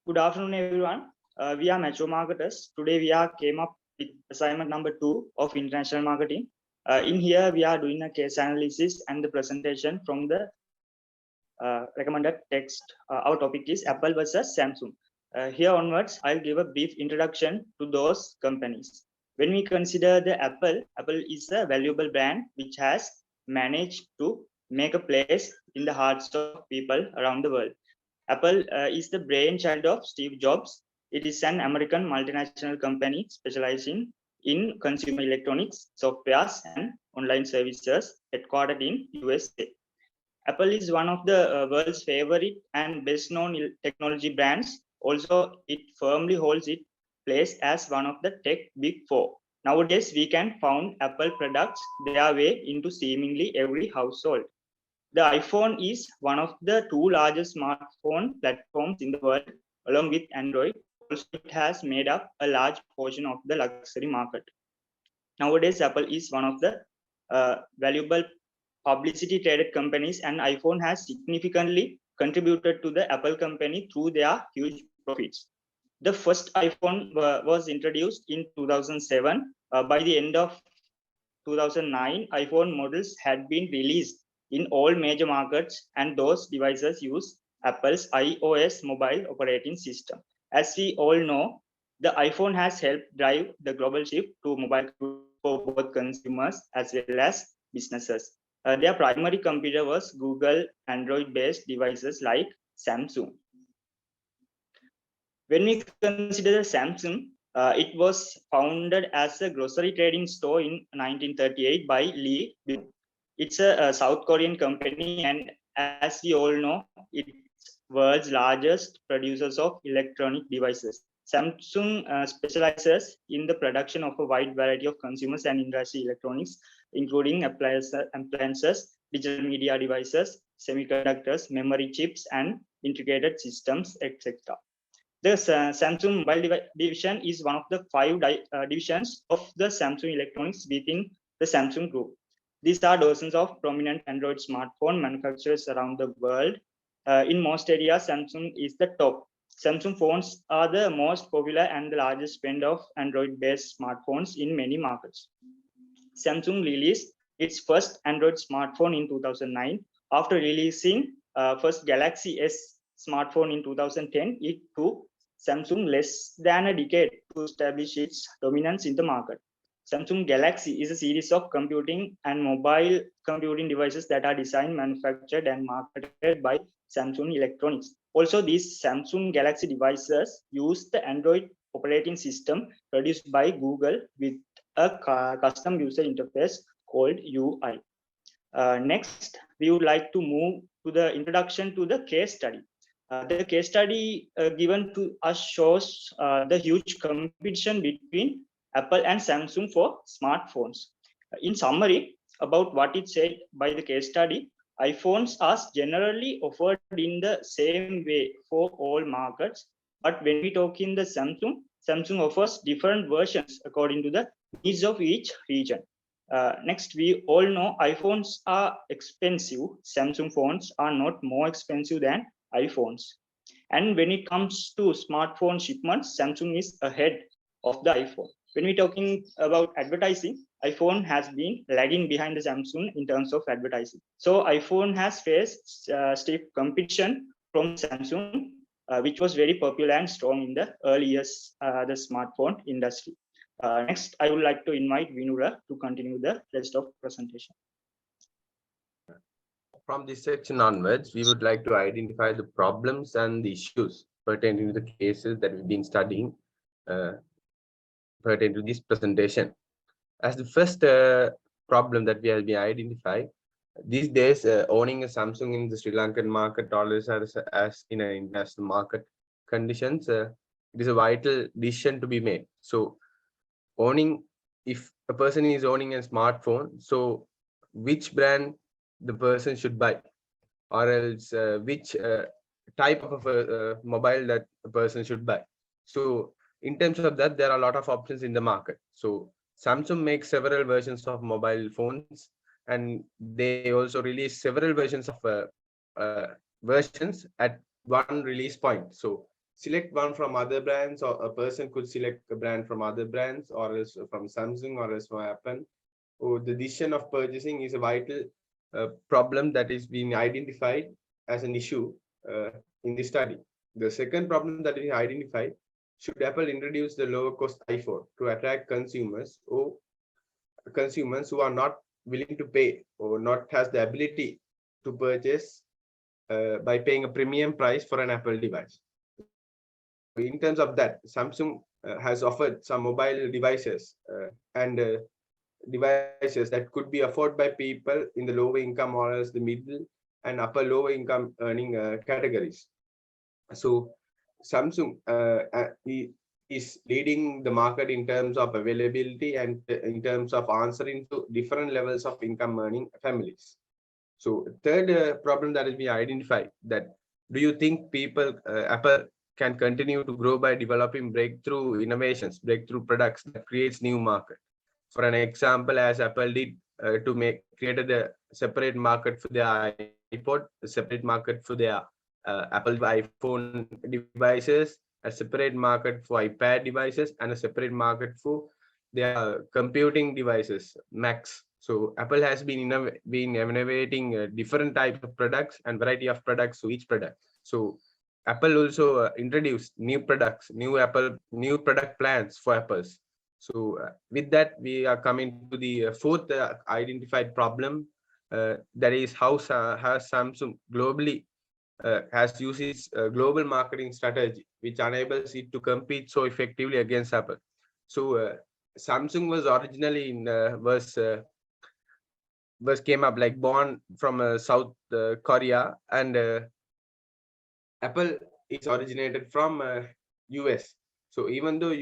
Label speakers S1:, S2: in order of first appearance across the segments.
S1: Good afternoon, everyone. We are mature marketers. Today, we are came up with assignment number 2 of international marketing. In here, we are doing a case analysis and the presentation from the recommended text. Our topic is Apple versus Samsung. Here onwards, I'll give a brief introduction to those companies. When we consider the Apple is a valuable brand which has managed to make a place in the hearts of people around the world. Apple is the brainchild of Steve Jobs. It is an American multinational company specializing in consumer electronics, softwares, and online services headquartered in USA. Apple is one of the world's favorite and best-known technology brands. Also, it firmly holds its place as one of the tech big four. Nowadays, we can find Apple products their way into seemingly every household. The iPhone is one of the two largest smartphone platforms in the world, along with Android. Also, it has made up a large portion of the luxury market. Nowadays, Apple is one of the valuable publicity traded companies, and iPhone has significantly contributed to the Apple company through their huge profits. The first iPhone was introduced in 2007. By the end of 2009, iPhone models had been released in all major markets, and those devices use Apple's iOS mobile operating system. As we all know, the iPhone has helped drive the global shift to mobile for both consumers as well as businesses. Their primary competitor was Google Android-based devices like Samsung. When we consider Samsung, it was founded as a grocery trading store in 1938 by Lee. It's a South Korean company, and as we all know, it's world's largest producers of electronic devices. Samsung specializes in the production of a wide variety of consumers and industry electronics, including appliances, digital media devices, semiconductors, memory chips, and integrated systems, etc. The Samsung Mobile Division is one of the 5 divisions of the Samsung Electronics within the Samsung Group. These are dozens of prominent Android smartphone manufacturers around the world. In most areas, Samsung is the top. Samsung phones are the most popular and the largest spend of Android-based smartphones in many markets. Samsung released its first Android smartphone in 2009. After releasing first Galaxy S smartphone in 2010, it took Samsung less than a decade to establish its dominance in the market. Samsung Galaxy is a series of computing and mobile computing devices that are designed, manufactured, and marketed by Samsung Electronics. Also, these Samsung Galaxy devices use the Android operating system produced by Google with a custom user interface called UI. Next, we would like to move to the introduction to the case study. The case study given to us shows the huge competition between Apple and Samsung for smartphones. In summary, about what it said by the case study, iPhones are generally offered in the same way for all markets, but when we talk in the Samsung offers different versions according to the needs of each region. Next, we all know iPhones are expensive. Samsung phones are not more expensive than iPhones. And when it comes to smartphone shipments, Samsung is ahead of the iPhone. When we're talking about advertising, iPhone has been lagging behind the Samsung in terms of advertising. So iPhone has faced stiff competition from Samsung, which was very popular and strong in the early years the smartphone industry. Next, I would like to invite Vinura to continue the rest of presentation.
S2: From this section onwards, we would like to identify the problems and the issues pertaining to the cases that we've been studying pertaining to this presentation. As the first problem that we have been identified, these days owning a Samsung in the Sri Lankan market always as in an international market conditions, it is a vital decision to be made. So if a person is owning a smartphone, so which brand the person should buy, or else which type of a mobile that a person should buy. So in terms of that, there are a lot of options in the market. So Samsung makes several versions of mobile phones, and they also release several versions of versions at one release point. So select one from other brands, or a person could select a brand from other brands, or else from Samsung, or else from Apple. Or the decision of purchasing is a vital problem that is being identified as an issue in the study. The second problem that is identified: should Apple introduce the lower cost iPhone to attract consumers, or consumers who are not willing to pay or not has the ability to purchase by paying a premium price for an Apple device? In terms of that, Samsung has offered some mobile devices and devices that could be afforded by people in the lower income or else the middle and upper lower income earning categories. So Samsung is leading the market in terms of availability and in terms of answering to different levels of income earning families. So third problem that has been identified, that do you think Apple can continue to grow by developing breakthrough innovations, breakthrough products that creates new market? For an example, as Apple did to created a separate market for their iPod, a separate market for their Apple iPhone devices, a separate market for iPad devices, and a separate market for their computing devices, Macs. So Apple has been innovating different types of products and variety of products to each product. So Apple also introduced new products, new product plans for Apples. So with that, we are coming to the fourth identified problem, that is how has Samsung globally has used its global marketing strategy, which enables it to compete so effectively against Apple. So Samsung was originally came up like born from South Korea, and Apple is originated from US. So even though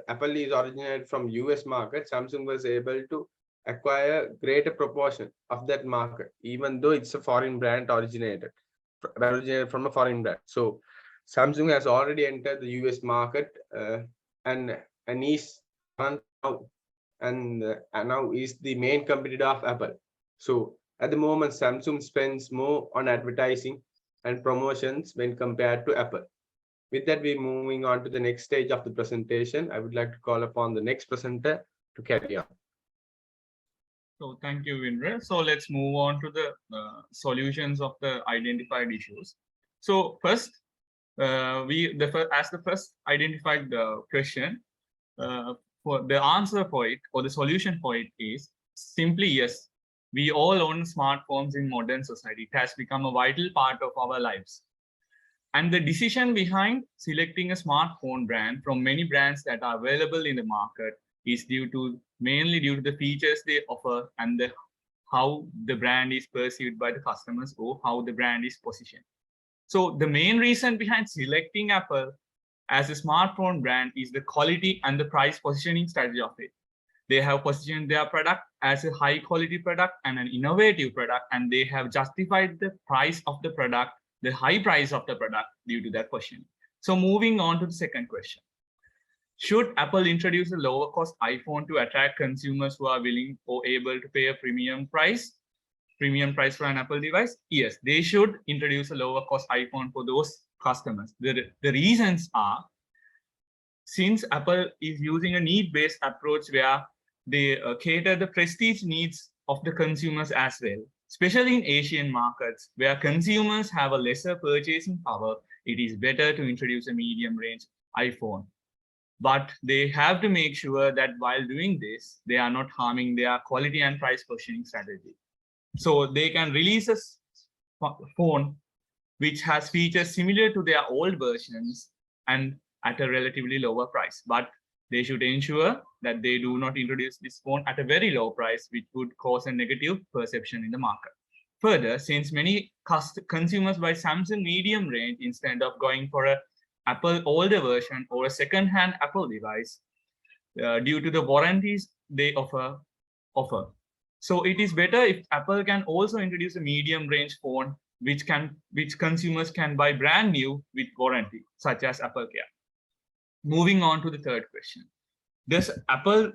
S2: Apple is originated from US market, Samsung was able to acquire greater proportion of that market, even though it's a foreign brand originated from a foreign brand. So Samsung has already entered the US market and is now is the main competitor of Apple. So at the moment, Samsung spends more on advertising and promotions when compared to Apple. With that, we're moving on to the next stage of the presentation. I would like to call upon the next presenter to carry on.
S3: So thank you, Vindra. So let's move on to the solutions of the identified issues. So first, as the first identified question, for the answer for it, or the solution for it, is simply yes. We all own smartphones in modern society. It has become a vital part of our lives. And the decision behind selecting a smartphone brand from many brands that are available in the market is mainly due to the features they offer and how the brand is perceived by the customers, or how the brand is positioned. So the main reason behind selecting Apple as a smartphone brand is the quality and the price positioning strategy of it. They have positioned their product as a high quality product and an innovative product, and they have justified the price of the product, the high price of the product, due to that question. So moving on to the second question. Should Apple introduce a lower cost iPhone to attract consumers who are willing or able to pay a premium price for an Apple device? Yes, they should introduce a lower cost iPhone for those customers. The reasons are, since Apple is using a need-based approach where they cater the prestige needs of the consumers as well, especially in Asian markets where consumers have a lesser purchasing power, it is better to introduce a medium range iPhone. But they have to make sure that while doing this, they are not harming their quality and price positioning strategy. So they can release a phone which has features similar to their old versions and at a relatively lower price. But they should ensure that they do not introduce this phone at a very low price, which would cause a negative perception in the market. Further, since many consumers buy Samsung medium range instead of going for a Apple older version or a second-hand Apple device, due to the warranties they offer. So it is better if Apple can also introduce a medium range phone which consumers can buy brand new with warranty, such as Apple Care. Moving on to the third question. Does Apple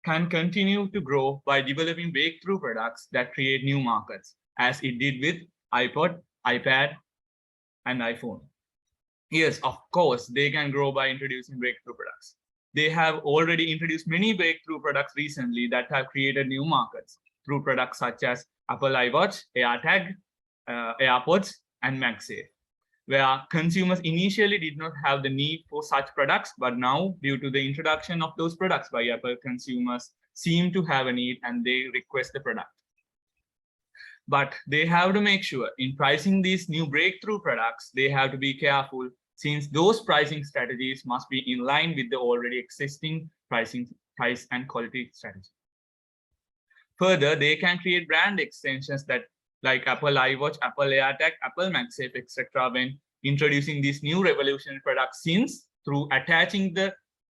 S3: can continue to grow by developing breakthrough products that create new markets, as it did with iPod, iPad, and iPhone? Yes, of course, they can grow by introducing breakthrough products. They have already introduced many breakthrough products recently that have created new markets through products such as Apple iWatch, AirTag, AirPods, and MagSafe, where consumers initially did not have the need for such products, but now, due to the introduction of those products by Apple, consumers seem to have a need and they request the product. But they have to make sure in pricing these new breakthrough products, they have to be careful since those pricing strategies must be in line with the already existing price and quality strategy. Further, they can create brand extensions that like Apple iWatch, Apple AirTag, Apple MagSafe, etc. when introducing these new revolutionary products, since through attaching the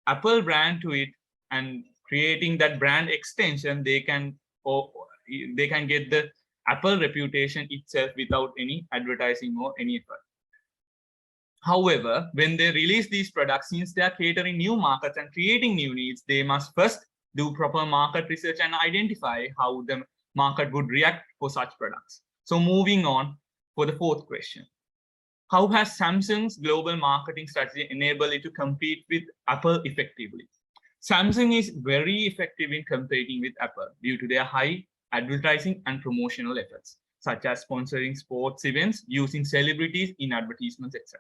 S3: Apple brand to it and creating that brand extension, they can get the Apple reputation itself without any advertising or any effort. However, when they release these products, since they are catering new markets and creating new needs, they must first do proper market research and identify how the market would react for such products. So moving on for the fourth question. How has Samsung's global marketing strategy enabled it to compete with Apple effectively? Samsung is very effective in competing with Apple due to their high advertising and promotional efforts, such as sponsoring sports events, using celebrities in advertisements, etc.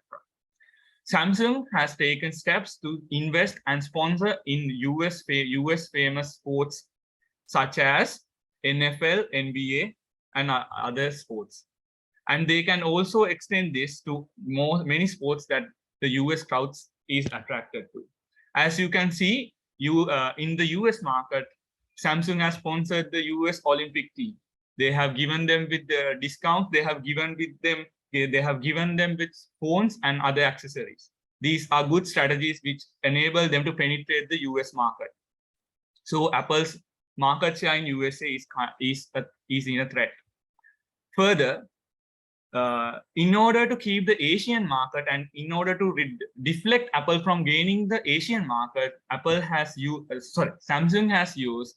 S3: Samsung has taken steps to invest and sponsor in US famous sports such as NFL, NBA, and other sports. And they can also extend this to many sports that the US crowds is attracted to. As you can see, in the US market, Samsung has sponsored the US Olympic team. They have given them with the discounts. They have given them with phones and other accessories. These are good strategies which enable them to penetrate the US market. So Apple's market share in USA is in a threat. Further, in order to keep the Asian market and in order to deflect Apple from gaining the Asian market, Samsung has used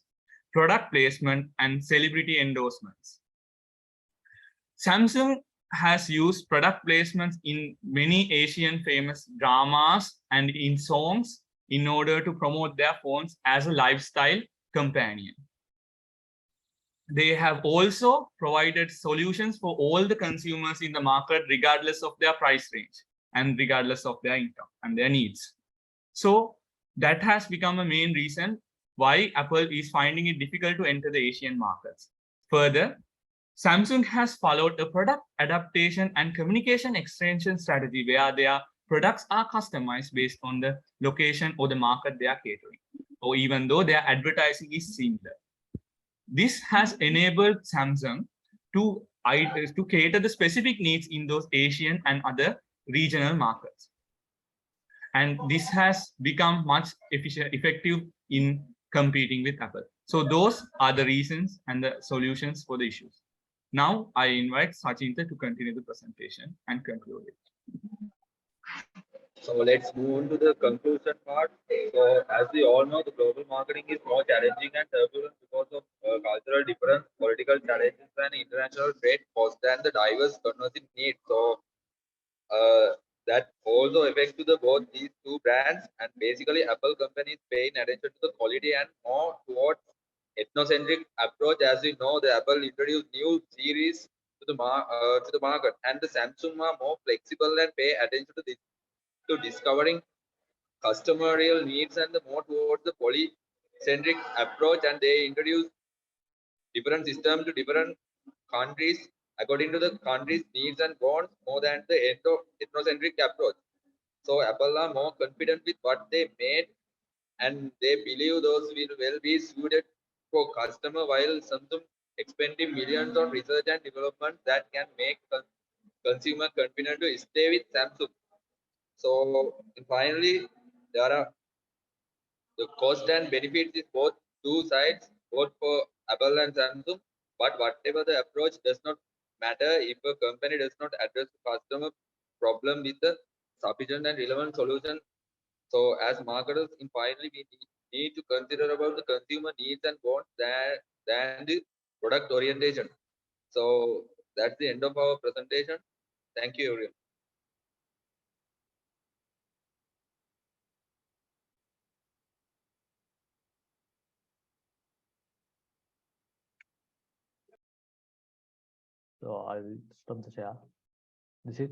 S3: product placement and celebrity endorsements. Samsung has used product placements in many Asian famous dramas and in songs in order to promote their phones as a lifestyle companion. They have also provided solutions for all the consumers in the market, regardless of their price range and regardless of their income and their needs. So that has become a main reason why Apple is finding it difficult to enter the Asian markets. Further, Samsung has followed a product adaptation and communication extension strategy where their products are customized based on the location or the market they are catering, or even though their advertising is similar. This has enabled Samsung to cater the specific needs in those Asian and other regional markets. And this has become much effective in competing with Apple. So those are the reasons and the solutions for the issues. Now I invite Sachinta to continue the presentation and conclude it.
S4: So let's move on to the conclusion part. So as we all know, the global marketing is more challenging and turbulent because of cultural difference, political challenges, and international trade costs and the diverse consumer needs. So that also affects to the both these two brands, and basically Apple company is paying attention to the quality and more towards ethnocentric approach. As we know, the Apple introduced new series to the market, and the Samsung are more flexible and pay attention to this to discovering customer real needs and the more towards the polycentric approach, and they introduce different system to different countries according to the country's needs and wants more than the ethnocentric approach. So Apple are more confident with what they made, and they believe those will well be suited for customer, while Samsung expending millions on research and development that can make consumer confident to stay with Samsung. So finally, there are the cost and benefits is both two sides, both for Apple and Samsung. But whatever the approach does not matter if a company does not address the customer problem with the sufficient and relevant solution. So as marketers, in finally we need to consider about the consumer needs and wants than the product orientation. So that's the end of our presentation. Thank you, everyone.
S5: So I will stop the share. This is